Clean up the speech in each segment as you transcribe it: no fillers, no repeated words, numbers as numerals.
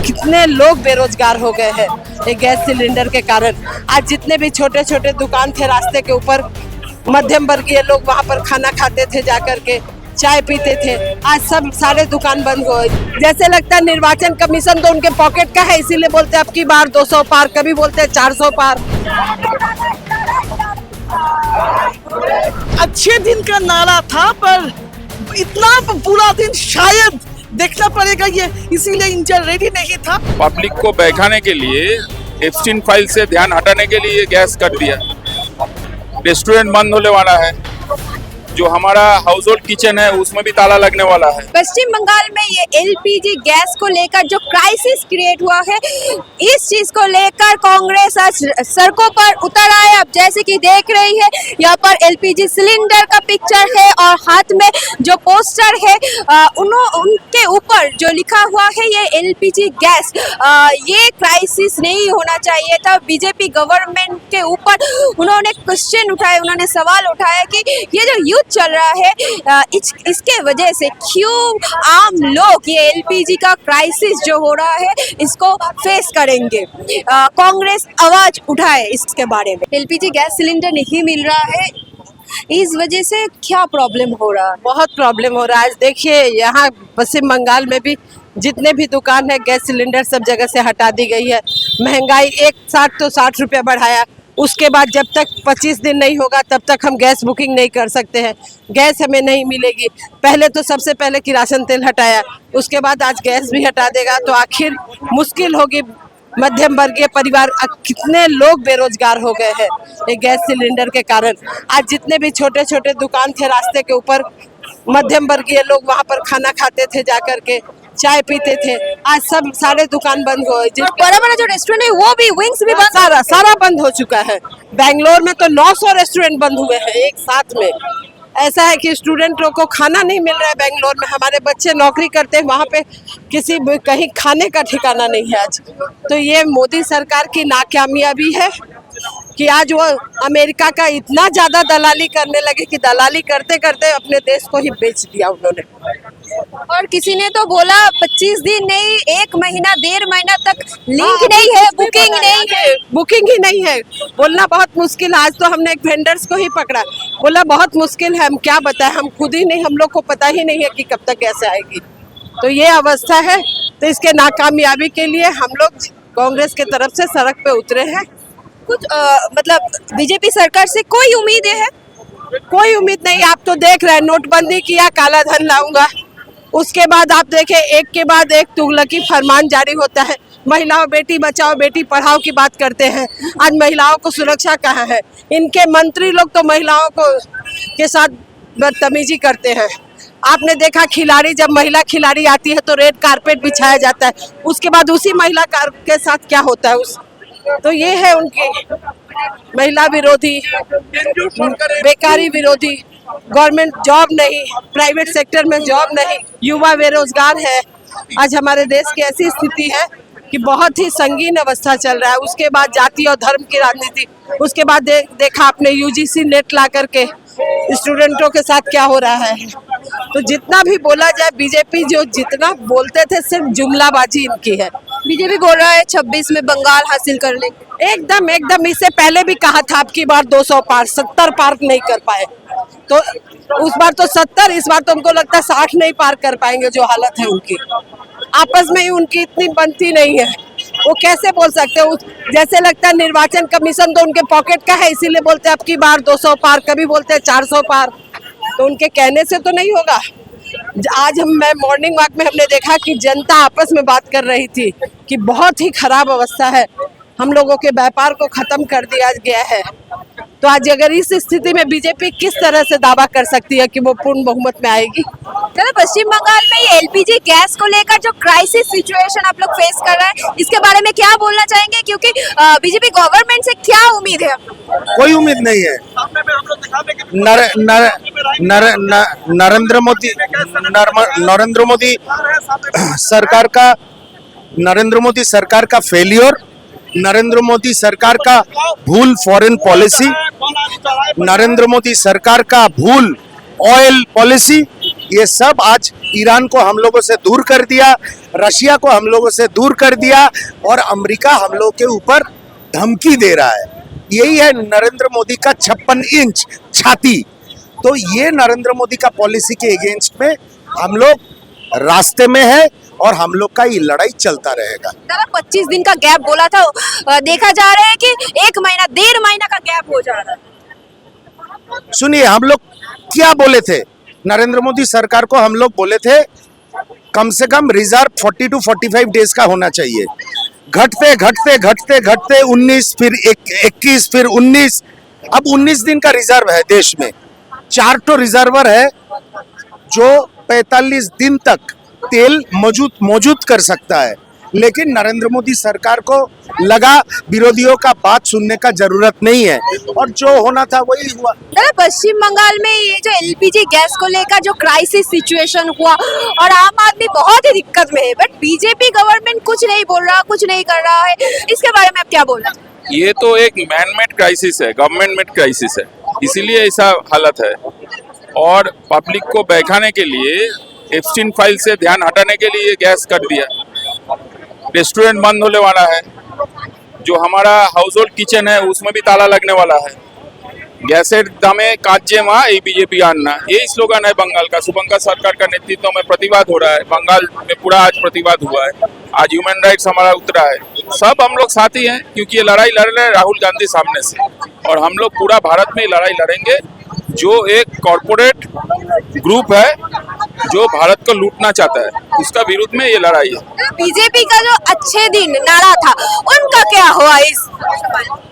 कितने लोग बेरोजगार हो गए हैं ये गैस सिलेंडर के कारण। आज जितने भी छोटे छोटे दुकान थे रास्ते के ऊपर, मध्यम वर्गीय लोग वहां पर खाना खाते थे, जाकर के चाय पीते थे, आज सब सारे दुकान बंद हो गए। जैसे लगता है निर्वाचन कमीशन तो उनके पॉकेट का है, इसीलिए बोलते हैं अब की बार 200 पार, कभी बोलते हैं 400 पार। अच्छे दिन का नारा था, पर इतना पूरा दिन शायद देखना पड़ेगा, ये इसीलिए इंजन रेडी नहीं था। पब्लिक को बहकाने के लिए, एप्स्टीन फाइल से ध्यान हटाने के लिए गैस कर दिया। रेस्टोरेंट बंद होने वाला है, जो हमारा हाउस होल्ड किचन है उसमें भी ताला लगने वाला है। पश्चिम बंगाल में ये एलपीजी गैस को लेकर जो क्राइसिस क्रिएट हुआ है, इस चीज को लेकर कांग्रेस आज सड़कों पर उतर आए। अब जैसे कि देख रही है, यहाँ पर एलपीजी सिलेंडर का पिक्चर है और हाथ में जो पोस्टर है उनके ऊपर जो लिखा हुआ है ये एलपीजी गैस। ये क्राइसिस नहीं होना चाहिए था। बीजेपी गवर्नमेंट के ऊपर उन्होंने क्वेश्चन उठाए, उन्होंने सवाल उठाया कि ये जो युद्ध चल रहा है इसके वजह से क्यों आम लोग ये एलपीजी का क्राइसिस जो हो रहा है इसको फेस करेंगे। कांग्रेस आवाज उठाए इसके बारे में। एलपीजी गैस सिलेंडर नहीं मिल रहा है, इस वजह से क्या प्रॉब्लम हो रहा है? बहुत प्रॉब्लम हो रहा है। देखिए यहाँ पश्चिम बंगाल में भी जितने भी दुकान है गैस सिलेंडर सब जगह से हटा दी गई है। महंगाई एक साथ तो 60 रुपये बढ़ाया, उसके बाद जब तक 25 दिन नहीं होगा तब तक हम गैस बुकिंग नहीं कर सकते हैं, गैस हमें नहीं मिलेगी। पहले तो सबसे पहले किरासन तेल हटाया, उसके बाद आज गैस भी हटा देगा, तो आखिर मुश्किल होगी मध्यम वर्गीय परिवार। कितने लोग बेरोजगार हो गए हैं ये गैस सिलेंडर के कारण। आज जितने भी छोटे छोटे दुकान थे रास्ते के ऊपर, मध्यम वर्गीय लोग वहां पर खाना खाते थे, जाकर के चाय पीते थे, आज सब सारे दुकान बंद हो गए। बड़ा बड़ा जो रेस्टोरेंट है वो भी, विंग्स भी बंद, सारा बंद हो चुका है। बेंगलोर में तो 900 रेस्टोरेंट बंद हुए हैं एक साथ में। ऐसा है कि स्टूडेंटों को खाना नहीं मिल रहा है। बेंगलोर में हमारे बच्चे नौकरी करते हैं, वहाँ पे कहीं खाने का ठिकाना नहीं है आज। तो ये मोदी सरकार की नाकामयाबी है कि आज वो अमेरिका का इतना ज्यादा दलाली करने लगे कि दलाली करते करते अपने देश को ही बेच दिया उन्होंने। और किसी ने तो बोला 25 दिन नहीं, 1 महीना 1.5 महीना तक लिंक नहीं है, बुकिंग नहीं है, बुकिंग ही नहीं है। बोलना बहुत मुश्किल। आज तो हमने एक वेंडर्स को ही पकड़ा, बोला बहुत मुश्किल है, हम क्या बताएं, हम खुद ही नहीं, हम लोग को पता ही नहीं है कि कब तक कैसे आएगी। तो ये अवस्था है। तो इसके नाकामयाबी के लिए हम लोग कांग्रेस के तरफ से सड़क पे उतरे हैं। कुछ मतलब बीजेपी सरकार से कोई उम्मीद है? कोई उम्मीद नहीं। आप तो देख रहे हैं, नोटबंदी किया, काला धन लाऊंगा, उसके बाद आप देखें एक के बाद एक तुगलकी फरमान जारी होता है। महिलाओं बेटी बचाओ बेटी पढ़ाओ की बात करते हैं, आज महिलाओं को सुरक्षा कहाँ है? इनके मंत्री लोग तो महिलाओं को के साथ बदतमीजी करते हैं। आपने देखा खिलाड़ी, जब महिला खिलाड़ी आती है तो रेड कारपेट बिछाया जाता है, उसके बाद उसी महिला के साथ क्या होता है तो ये है उनकी महिला विरोधी, बेकारी विरोधी, गवर्नमेंट जॉब नहीं, प्राइवेट सेक्टर में जॉब नहीं, युवा बेरोजगार है। आज हमारे देश की ऐसी स्थिति है कि बहुत ही संगीन अवस्था चल रहा है। उसके बाद जाति और धर्म की राजनीति, उसके बाद देखा आपने यूजीसी नेट ला करके स्टूडेंटों के साथ क्या हो रहा है। तो जितना भी बोला जाए, बीजेपी जो जितना बोलते थे सिर्फ जुमलाबाजी इनकी है। बीजेपी बोल रहा है 26 में बंगाल हासिल कर ले। एकदम इससे पहले भी कहा था अब की बार 200 पार, 70 पार नहीं कर पाए, तो उस बार तो 70, इस बार तो हमको लगता है 60 नहीं पार कर पाएंगे। जो हालत है उनकी, आपस में ही उनकी इतनी बनती नहीं है, वो कैसे बोल सकते हैं? जैसे लगता है निर्वाचन कमीशन तो उनके पॉकेट का है, इसीलिए बोलते हैं अब की बार 200 पार, कभी बोलते हैं 400 पार। तो उनके कहने से तो नहीं होगा। आज मैं मॉर्निंग वॉक में हमने देखा कि जनता आपस में बात कर रही थी कि बहुत ही खराब अवस्था है, हम लोगों के व्यापार को खत्म कर दिया गया है। तो आज अगर इस स्थिति में बीजेपी किस तरह से दावा कर सकती है कि वो पूर्ण बहुमत में आएगी? चलो, पश्चिम बंगाल में ये एलपीजी गैस को लेकर जो क्राइसिस सिचुएशन आप लोग फेस कर रहे हैं, इसके बारे में क्या बोलना चाहेंगे? क्योंकि बीजेपी गवर्नमेंट से क्या उम्मीद है? कोई उम्मीद नहीं है। नरेंद्र मोदी सरकार का फेलियर, नरेंद्र मोदी सरकार का भूल फॉरेन पॉलिसी, नरेंद्र मोदी सरकार का भूल, ऑयल पॉलिसी, ये सब आज ईरान को हम लोगों से दूर कर दिया, रशिया को हम लोगों से दूर कर दिया और अमेरिका हम लोग के ऊपर धमकी दे रहा है। यही है नरेंद्र मोदी का 56 इंच छाती। तो ये नरेंद्र मोदी का पॉलिसी के अगेंस्ट में हम लोग रास्ते में है और हम लोग का ये लड़ाई चलता रहेगा। 25 दिन का गैप बोला था, देखा जा रहा है कि 1 महीना 1.5 महीना का गैप हो जा रहा है। सुनिए, हम लोग क्या बोले थे, नरेंद्र मोदी सरकार को हम लोग बोले थे कम से कम रिजर्व 40 to 45 डेज का होना चाहिए। घटते घटते घटते घटते 19, फिर 21, फिर 19, अब 19 दिन का रिजर्व है देश में। 4 तो रिजर्वर है जो 45 दिन तक तेल मौजूद कर सकता है, लेकिन नरेंद्र मोदी सरकार को लगा विरोधियों का बात सुनने का जरूरत नहीं है और जो होना था वही हुआ। पश्चिम बंगाल में ये जो एलपीजी गैस को लेकर जो क्राइसिस सिचुएशन हुआ और आम आदमी बहुत ही दिक्कत में है, बट बीजेपी गवर्नमेंट कुछ नहीं बोल रहा, कुछ नहीं कर रहा है, इसके बारे में आप क्या बोलना? ये तो एक मैन मेड क्राइसिस है, गवर्नमेंट मेड क्राइसिस है, इसीलिए ऐसा हालत है। और पब्लिक को बहकाने के लिए, एप्स्टीन फाइल से ध्यान हटाने के लिए गैस कर दिया। रेस्टोरेंट बंद होने वाला है, जो हमारा हाउस होल्ड किचन है उसमें भी ताला लगने वाला है। गैसेर दामे काचे मा ये बीजेपी आना, यही स्लोगन है बंगाल का। शुभंकर सरकार का नेतृत्व में प्रतिवाद हो रहा है बंगाल में, पूरा आज प्रतिवाद हुआ है। आज ह्यूमन राइट्स हमारा उतरा है, सब हम लोग साथी हैं, क्योंकि ये लड़ाई लड़ रहे हैं राहुल गांधी सामने से, और हम लोग पूरा भारत में लड़ाई लड़ेंगे। जो एक कॉरपोरेट ग्रुप है जो भारत को लूटना चाहता है, उसका विरुद्ध में ये लड़ाई है। बीजेपी का जो अच्छे दिन नारा था, उनका क्या हुआ? इस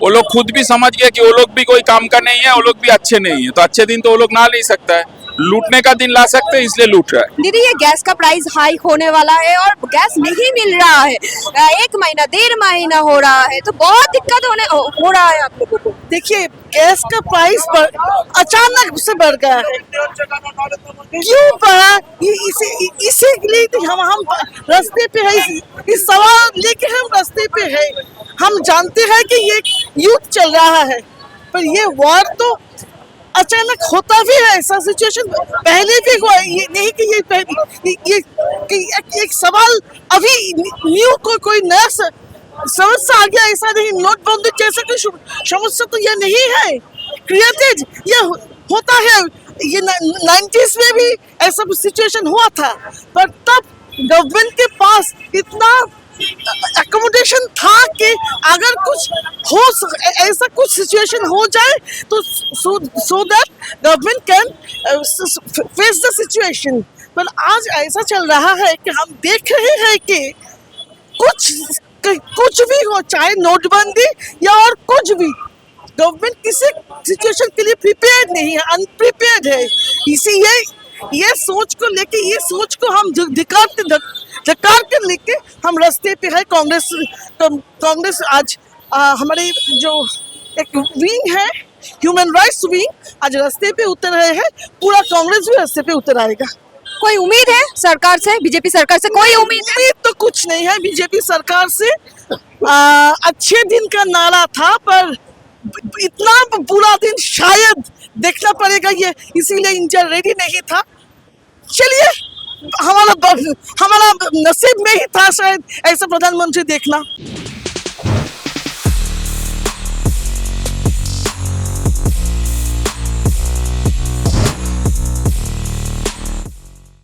वो लोग खुद भी समझ गए कि वो लोग भी कोई काम का नहीं है, वो लोग भी अच्छे नहीं है, तो अच्छे दिन तो वो लोग ना ले सकता है, लूटने का दिन ला सकते हैं, इसलिए लूट रहा है। दीदी, ये गैस का प्राइस हाइक होने वाला है और गैस नहीं मिल रहा है, 1 महीना 1.5 महीना हो रहा है, तो बहुत दिक्कत हो रहा है आप लोगों को। देखिए, गैस का प्राइस अचानक से बढ़ गया है। क्यों बढ़ा? इसीलिए तो हम रास्ते पे है, इस सवाल लेके हम रास्ते पे है। हम जानते हैं कि ये युद्ध चल रहा है, पर ये वॉर तो अचानक होता भी है। ऐसा सिचुएशन पहले भी हुआ, ये नहीं कि ये एक सवाल अभी न्यू कोई नया समस्या आ गया, ऐसा नहीं। नोटबंदी जैसा कोई समस्या तो ये नहीं है क्रिएटेड, ये होता है। ये 90s में भी ऐसा सिचुएशन हुआ था, पर तब गवर्नमेंट के पास इतना अकोमोडेशन था कि अगर कुछ हो, ऐसा कुछ सिचुएशन हो जाए तो so that government can face the situation. पर आज ऐसा चल रहा है कि हम देख रहे हैं कि कुछ भी हो, चाहे नोटबंदी या और कुछ भी, गवर्नमेंट किसी सिचुएशन के लिए प्रिपेयर्ड नहीं है, अनप्रिपेयर्ड है। इसीलिए ये सोच को हम धिक्कार कर लेके हम रास्ते पे है। कांग्रेस आज हमारे जो एक विंग है, ह्यूमन राइट्स विंग, आज रास्ते पे उतर रहे हैं। पूरा कांग्रेस भी रास्ते पे उतर आएगा। कोई उम्मीद है सरकार से, बीजेपी सरकार से? कोई उम्मीद तो कुछ नहीं है बीजेपी सरकार से। अच्छे दिन का नारा था, पर इतना बुरा दिन शायद देखना पड़ेगा, ये इसीलिए इंजन रेडी नहीं था। चलिए, हमारा नसीब में ही था शायद ऐसा प्रधानमंत्री देखना।